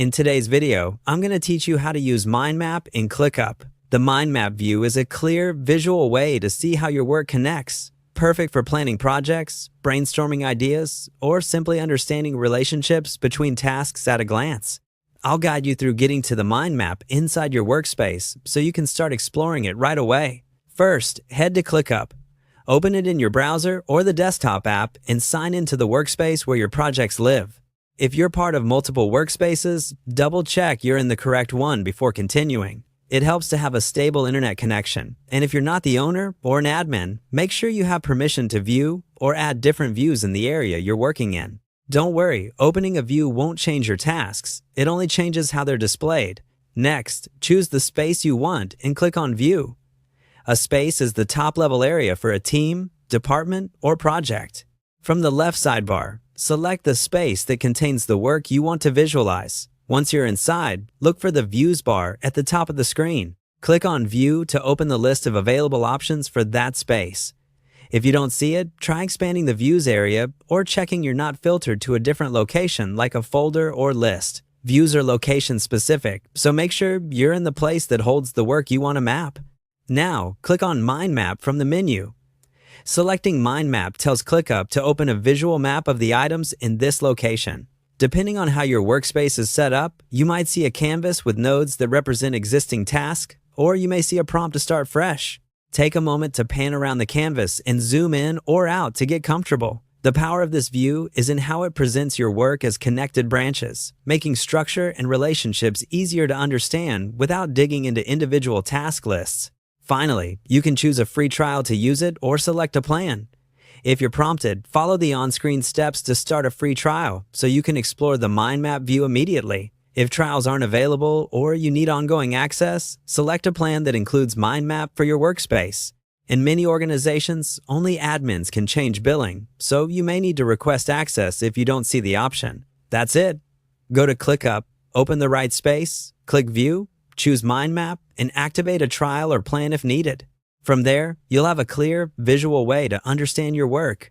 In today's video, I'm going to teach you how to use mind map in ClickUp. The mind map view is a clear, visual way to see how your work connects, perfect for planning projects, brainstorming ideas, or simply understanding relationships between tasks at a glance. I'll guide you through getting to the mind map inside your workspace so you can start exploring it right away. First, head to ClickUp. Open it in your browser or the desktop app and sign into the workspace where your projects live. If you're part of multiple workspaces, double-check you're in the correct one before continuing. It helps to have a stable internet connection, and if you're not the owner or an admin, make sure you have permission to view or add different views in the area you're working in. Don't worry, opening a view won't change your tasks. It only changes how they're displayed. Next, choose the space you want and click on View. A space is the top-level area for a team, department, or project. From the left sidebar, select the space that contains the work you want to visualize. Once you're inside, look for the Views bar at the top of the screen. Click on View to open the list of available options for that space. If you don't see it, try expanding the Views area or checking you're not filtered to a different location like a folder or list. Views are location-specific, so make sure you're in the place that holds the work you want to map. Now, click on Mind Map from the menu. Selecting Mind Map tells ClickUp to open a visual map of the items in this location. Depending on how your workspace is set up, you might see a canvas with nodes that represent existing tasks, or you may see a prompt to start fresh. Take a moment to pan around the canvas and zoom in or out to get comfortable. The power of this view is in how it presents your work as connected branches, making structure and relationships easier to understand without digging into individual task lists. Finally, you can choose a free trial to use it or select a plan. If you're prompted, follow the on-screen steps to start a free trial so you can explore the mind map view immediately. If trials aren't available or you need ongoing access, select a plan that includes mind map for your workspace. In many organizations, only admins can change billing, so you may need to request access if you don't see the option. That's it. Go to ClickUp, open the right space, click View, choose Mind Map, and activate a trial or plan if needed. From there, you'll have a clear, visual way to understand your work.